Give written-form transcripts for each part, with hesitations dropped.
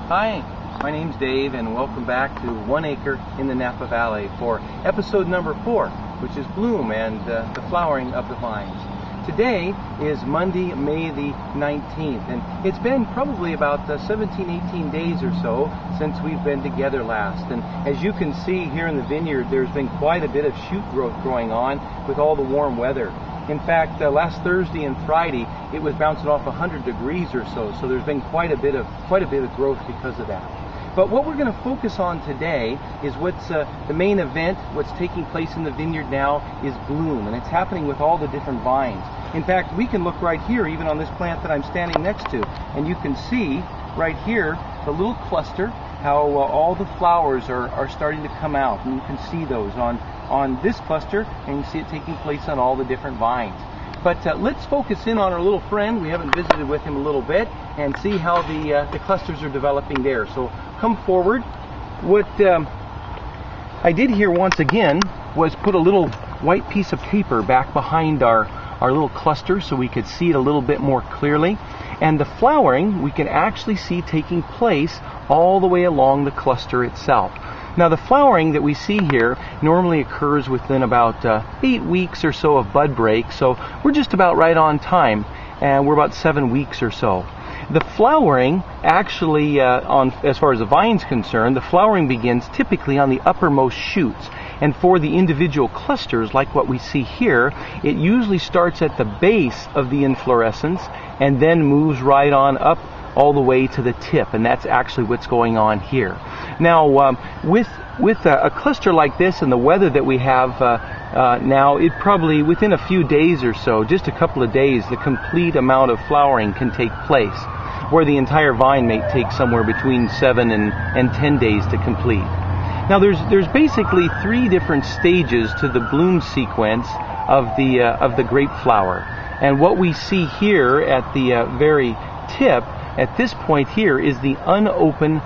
Hi, my name's Dave and welcome back to 1 Acre in the Napa Valley for episode number 4, which is bloom and the flowering of the vines. Today is Monday, May the 19th, and it's been probably about 17, 18 days or so since we've been together last. And as you can see here in the vineyard, there's been quite a bit of shoot growth going on with all the warm weather. In fact, last Thursday and Friday, it was bouncing off 100 degrees or so, so there's been quite a bit of growth because of that. But what we're going to focus on today is what's the main event, what's taking place in the vineyard now is bloom, and it's happening with all the different vines. In fact, we can look right here, even on this plant that I'm standing next to, and you can see right here the little cluster, how all the flowers are starting to come out, and you can see those on this cluster, and you see it taking place on all the different vines. But let's focus in on our little friend. We haven't visited with him a little bit, and see how the clusters are developing there. So come forward. What I did here once again was put a little white piece of paper back behind our little cluster so we could see it a little bit more clearly. And the flowering we can actually see taking place all the way along the cluster itself. Now the flowering that we see here normally occurs within about 8 weeks or so of bud break, so we're just about right on time, and we're about 7 weeks or so. The flowering actually, as far as the vine's concerned, the flowering begins typically on the uppermost shoots. And for the individual clusters, like what we see here, it usually starts at the base of the inflorescence and then moves right on up all the way to the tip, and that's actually what's going on here. Now, with a cluster like this and the weather that we have now, it probably within a few days or so, just a couple of days, the complete amount of flowering can take place, where the entire vine may take somewhere between 7 and 10 days to complete. Now, there's basically 3 different stages to the bloom sequence of the grape flower, and what we see here at the very tip, at this point here, is the unopened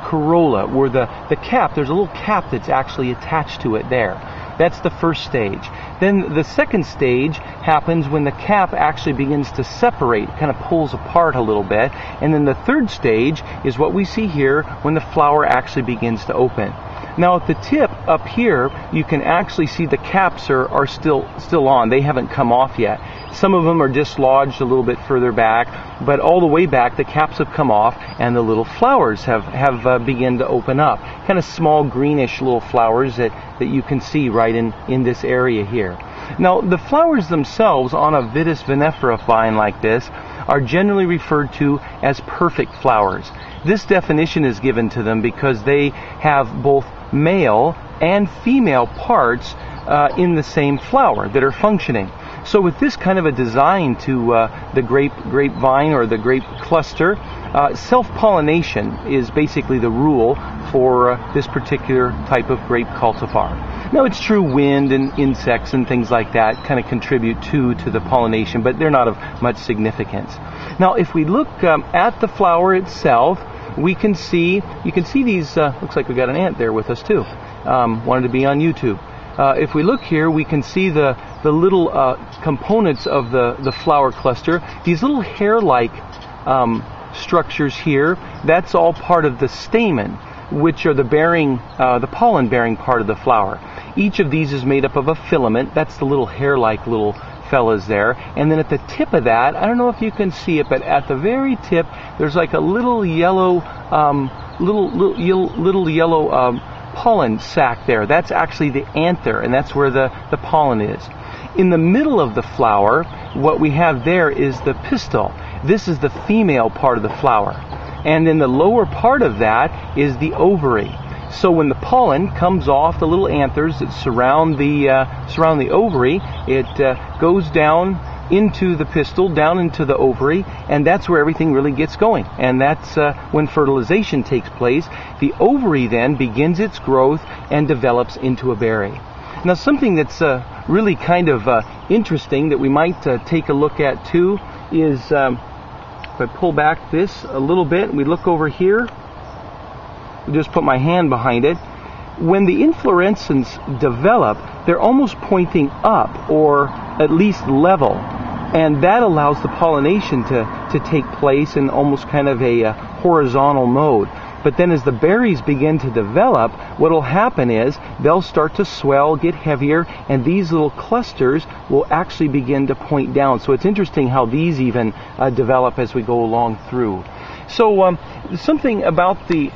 corolla, where the cap, there's a little cap that's actually attached to it there. That's the first stage. Then the second stage happens when the cap actually begins to separate, kind of pulls apart a little bit. And then the third stage is what we see here, when the flower actually begins to open. Now at the tip up here, you can actually see the caps are still on. They haven't come off yet. Some of them are dislodged a little bit further back, but all the way back the caps have come off and the little flowers have begun to open up. Kind of small greenish little flowers that you can see right in this area here. Now the flowers themselves on a Vitis vinifera vine like this are generally referred to as perfect flowers. This definition is given to them because they have both male and female parts in the same flower that are functioning. So with this kind of a design to the grapevine or the grape cluster, self-pollination is basically the rule for this particular type of grape cultivar. Now it's true wind and insects and things like that kind of contribute to the pollination, but they're not of much significance. Now if we look at the flower itself, you can see these, looks like we got an ant there with us too, wanted to be on YouTube. If we look here, we can see the little components of the flower cluster. These little hair-like structures here, that's all part of the stamen, which are the pollen-bearing part of the flower. Each of these is made up of a filament. That's the little hair-like little fellas there. And then at the tip of that, I don't know if you can see it, but at the very tip, there's like a little yellow, pollen sac there. That's actually the anther, and that's where the pollen is. In the middle of the flower, what we have there is the pistil. This is the female part of the flower. And in the lower part of that is the ovary. So when the pollen comes off the little anthers that surround the ovary, it goes down into the pistil, down into the ovary, and that's where everything really gets going. And that's when fertilization takes place. The ovary then begins its growth and develops into a berry. Now something that's really kind of interesting that we might take a look at too is, if I pull back this a little bit and we look over here, just put my hand behind it. When the inflorescence develop, they're almost pointing up, or at least level, and that allows the pollination to take place in almost kind of a horizontal mode. But then as the berries begin to develop, what will happen is they'll start to swell, get heavier, and these little clusters will actually begin to point down. So it's interesting how these even develop as we go along through. So something about the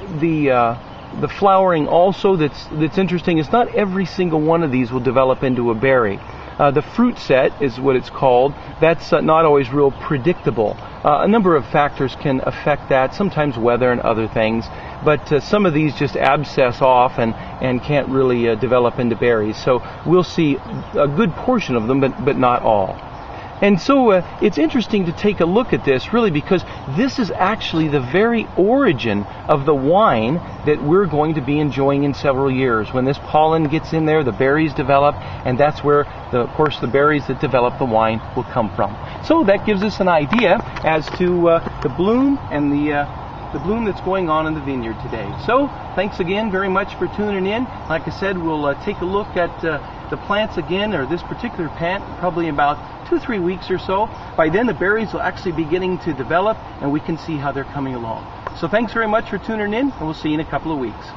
flowering also that's interesting is not every single one of these will develop into a berry. The fruit set is what it's called. That's not always real predictable. A number of factors can affect that, sometimes weather and other things, but some of these just abscess off and can't really develop into berries. So we'll see a good portion of them, but not all. And so it's interesting to take a look at this, really, because this is actually the very origin of the wine that we're going to be enjoying in several years. When this pollen gets in there, the berries develop, and that's where, of course, the berries that develop the wine will come from. So that gives us an idea as to the bloom and the bloom that's going on in the vineyard today. So thanks again very much for tuning in. Like I said, we'll take a look at the plants again, or this particular plant, probably in about 2-3 weeks or so. By then the berries will actually be beginning to develop, and we can see how they're coming along. So thanks very much for tuning in, and we'll see you in a couple of weeks.